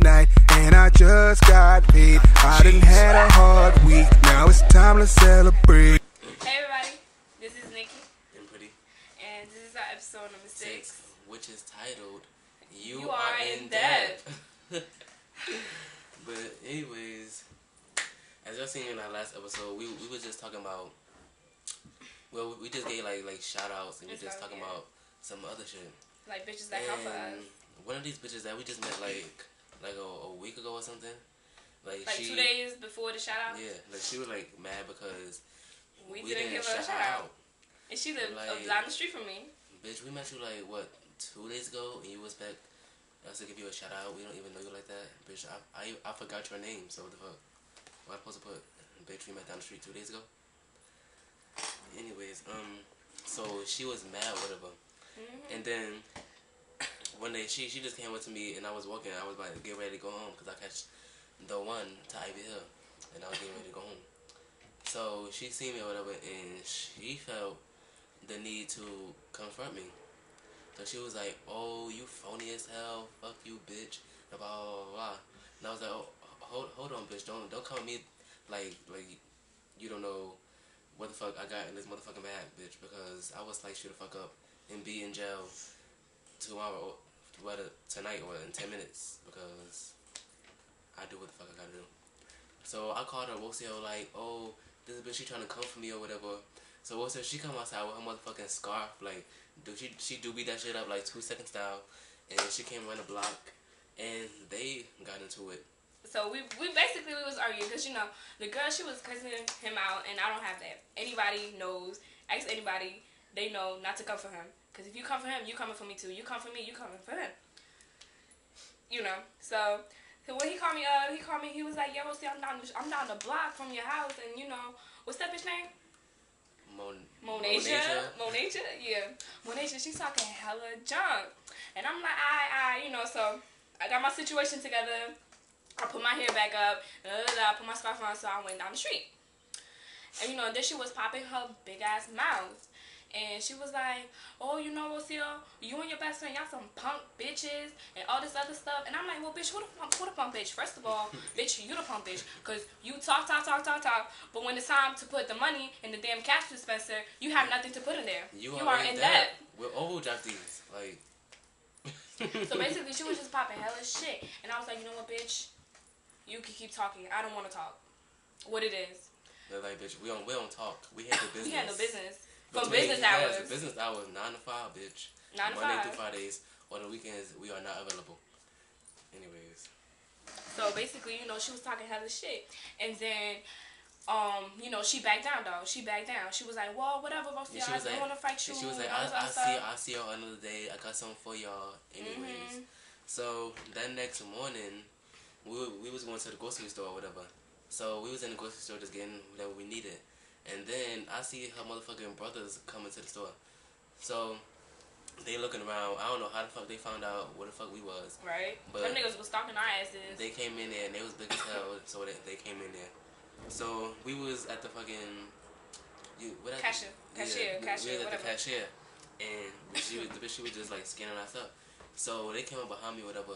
night, and I just got paid. I done had a hard week, now it's time to celebrate. Hey everybody, this is Nikki. And Pretty. And this is our episode number 6. Which is titled, You Are Are In In Dept. But anyways, as y'all seen in our last episode, we were just talking about, well, we just gave like shout outs and we just talking about some other shit. Like bitches that come for us. One of these bitches that we just met like a week ago or something. Like 2 days before the shout out? Yeah, like she was like mad because we didn't give her a shout out. And she lived down the street from me. Bitch, we met you like, what, 2 days ago? And you expect us to give you a shout out? We don't even know you like that? Bitch, I forgot your name, so what the fuck? What am I supposed to put? Bitch, we met down the street 2 days ago? Anyways, so she was mad, whatever. And then one day she just came up to me and I was walking. I was about to get ready to go home because I catch the one to Ivy Hill and I was getting ready to go home. So she seen me or whatever and she felt the need to confront me. So she was like, "Oh, you phony as hell. Fuck you, bitch." Blah blah blah blah. And I was like, "Oh, hold on, bitch. Don't come at me like you don't know what the fuck I got in this motherfucking bag, bitch. Because I was like, shoot the fuck up and be in jail tomorrow, whether tonight or in 10 minutes because I do what the fuck I gotta do." So I called her Wosio like, "Oh, this bitch, she trying to come for me or whatever." So Wosio, she come outside with her motherfucking scarf, like, she do beat that shit up like 2 second style, and she came around the block, and they got into it. So we basically was arguing because the girl, she was cussing him out, and I don't have that. Anybody knows, ask anybody, they know not to come for him. Because if you come for him, you coming for me too. You come for me, you coming for him. So when he called me up, he was like, "Yo, see, I'm down the block from your house, and what's that bitch name? Monasia? Yeah. Monasia, she's talking hella junk. And I'm like, so I got my situation together. I put my hair back up, I put my scarf on, so I went down the street. And then she was popping her big ass mouth. And she was like, "Oh, Rocio, you and your best friend, y'all some punk bitches and all this other stuff." And I'm like, "Well, bitch, who the punk bitch? First of all, bitch, you the punk bitch. Because you talk. But when it's time to put the money in the damn cash dispenser, you have nothing to put in there. You are in debt. We'll overdraft these. Like." So basically, she was just popping hella shit. And I was like, "You know what, bitch? You can keep talking. I don't want to talk. What it is." They're like, "Bitch, we don't talk. We handle business." We handle business. From business hours. Business hours, 9 to 5, bitch. 9 to 5. Monday through Fridays. On the weekends, we are not available. Anyways. So basically, she was talking hella shit. And then, she backed down, though. She backed down. She was like, "Well, whatever, Rocio, I don't want to fight you." She was like, I'll see y'all another day. I got something for y'all. Anyways. So, that next morning, we was going to the grocery store or whatever. So, we was in the grocery store just getting whatever we needed. And then I see her motherfucking brothers coming to the store. So they looking around. I don't know how the fuck they found out where the fuck we was. Right. But them niggas was stalking our asses. They came in there and they was big as hell, so they came in there. So we was at the fucking cashier. We was at whatever. the cashier, and the bitch, she was just like scanning us up. So they came up behind me or whatever,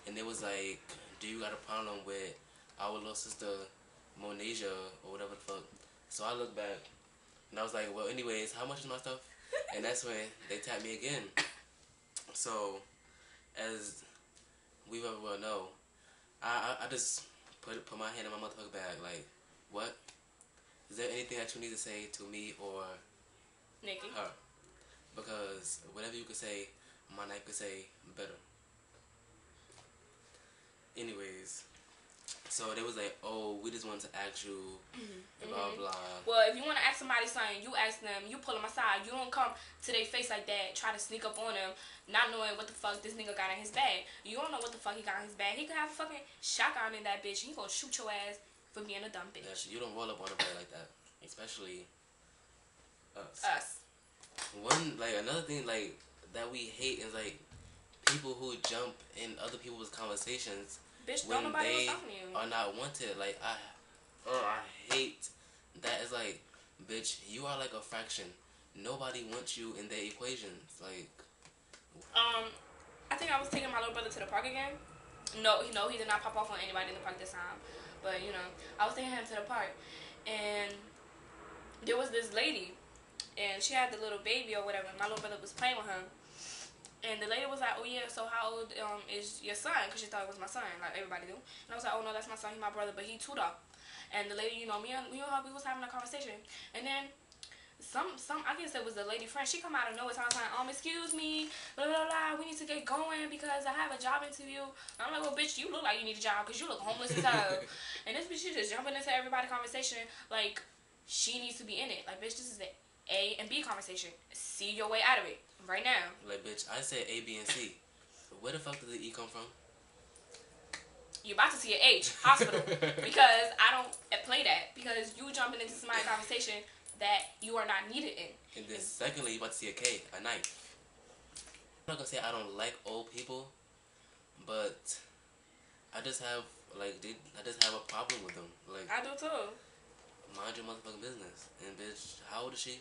and they was like, "Do you got a problem with our little sister Monasia or whatever the fuck?" So I looked back, and I was like, "Well, anyways, how much is my stuff?" And that's when they tapped me again. So, as we well know, I just put my hand in my motherfucking bag. Like, what? Is there anything that you need to say to me or Nikki? Her? Because whatever you could say, my knife could say better. Anyways. So they was like, "Oh, we just wanted to ask you, blah, blah." Well, if you want to ask somebody something, you ask them, you pull them aside. You don't come to their face like that, try to sneak up on them, not knowing what the fuck this nigga got in his bag. You don't know what the fuck he got in his bag. He could have a fucking shotgun in that bitch. He gonna shoot your ass for being a dumb bitch. Yeah, you don't roll up on a bag like that, especially us. Another thing, like, that we hate is, like, people who jump in other people's conversations. Bitch, when nobody they was are not wanted. Like, I hate that. Is like, bitch, you are like a fraction. Nobody wants you in their equations. Like, I think I was taking my little brother to the park again, No, he did not pop off on anybody in the park this time. But, you know, I was taking him to the park. And there was this lady. And she had the little baby or whatever. My little brother was playing with her. And the lady was like, oh, yeah, so how old is your son? Because she thought it was my son, like everybody do. And I was like, oh, no, that's my son. He's my brother, but he too though. And the lady, you know, me and her, we was having a conversation. And then I guess it was the lady friend. She come out of nowhere. So I was like, excuse me, blah, blah, blah. We need to get going because I have a job interview. And I'm like, well, bitch, you look like you need a job because you look homeless as hell. And this bitch, she just jumping into everybody's conversation like she needs to be in it. Like, bitch, this is the A and B conversation. See your way out of it right now. Like, bitch, I said A, B, and C. Where the fuck did the E come from? You're about to see an H, hospital. Because I don't play that. Because you jumping into somebody's conversation that you are not needed in. And then secondly, you about to see a K, a knife. I'm not gonna say I don't like old people, but I just have a problem with them. Like, I do too. Mind your motherfucking business. And bitch, how old is she?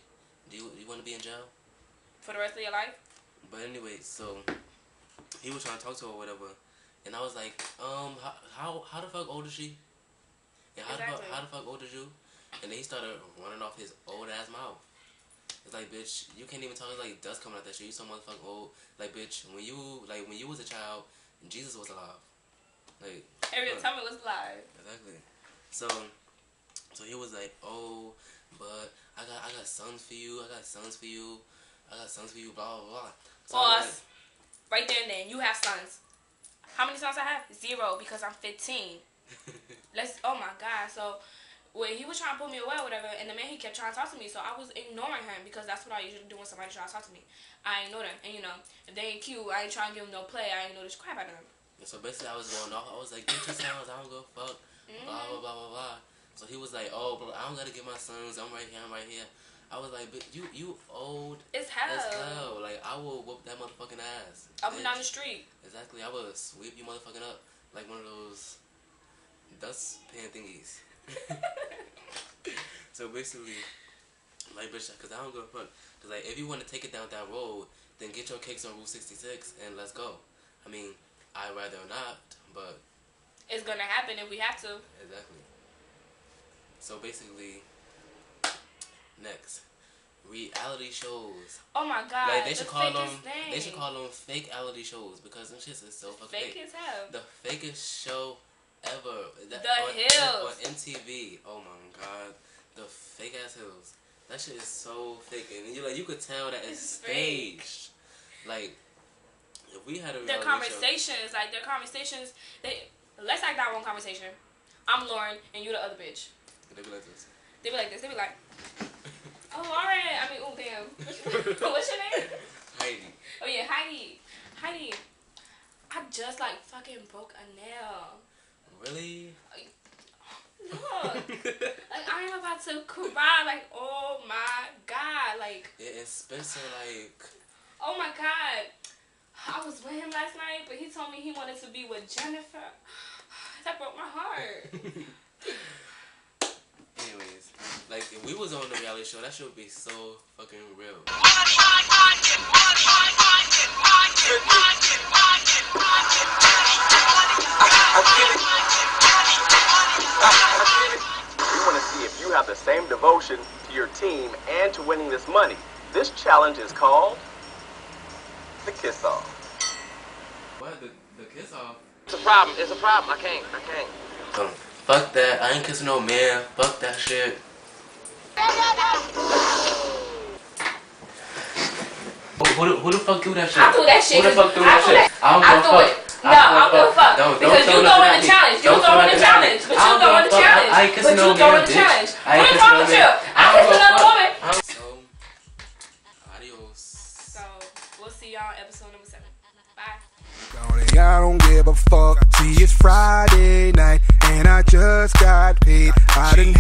Do you want to be in jail? For the rest of your life? But anyway, so he was trying to talk to her or whatever, and I was like, how the fuck old is she? And how the fuck old is you? And then he started running off his old ass mouth. It's like, bitch, you can't even talk. It's like dust coming out that shit. You so motherfucking old. Like, bitch, when you was a child, Jesus was alive. Like, Tell me what's alive. Exactly. So he was like, oh, but I got sons for you. I got sons for you. Blah blah blah. So Pause. Right there and then. You have sons. How many sons I have? 0 because I'm 15. Oh my God. So when he was trying to pull me away or whatever, and the man, he kept trying to talk to me, so I was ignoring him because that's what I usually do when somebody tries to talk to me. I ignore them, and you know, if they ain't cute, I ain't trying to give them no play. I ignore this crap out of them. So basically, I was going off. I was like, get your sons. I don't give a fuck. Blah blah blah blah blah. So he was like, oh, but I don't gotta get my sons. I'm right here. I was like, but you old as hell. Like, I will whoop that motherfucking ass. Up and down the street. Exactly. I will sweep you motherfucking up like one of those dustpan thingies. So basically, like, bitch, because I don't give a fuck. Because, like, if you want to take it down that road, then get your cakes on Route 66 and let's go. I mean, I'd rather not, but it's gonna happen if we have to. Exactly. So basically, next, reality shows. Oh my God! Like, they should call them fake reality shows because them shits is so fucking fake as hell. The fakest show ever. Hills on MTV. Oh my God, the fake ass Hills. That shit is so fake, and you could tell that it's staged. Like, if we had a reality their conversations, let's act out one conversation. I'm Lauren and you the other bitch. They be like this. They be like this. They be like, oh, alright. I mean, oh damn. What's your name? Heidi. Oh yeah, Heidi. I just like fucking broke a nail. Really? Look, like I'm about to cry. Like, oh my God, like. Yeah, and Spencer, like. Oh my God, I was with him last night, but he told me he wanted to be with Jennifer. That broke my heart. Anyways, like, if we was on the reality show, that shit would be so fucking real. We want to see if you have the same devotion to your team and to winning this money. This challenge is called the kiss off. What? The kiss off? It's a problem. I can't. Fuck that. I ain't kissing no man. Fuck that shit. Who the fuck do that shit? I do that shit. Who the fuck do that shit? I do it. No, I don't give a fuck. Because you throwing the challenge. You throwing the challenge. But you throwing the challenge. I ain't kissing no man, bitch. What are you talking to? I kissed another woman. So, adios. So, we'll see y'all in episode number 7. Bye. I don't give a fuck. See, it's Friday night and I just got paid. I didn't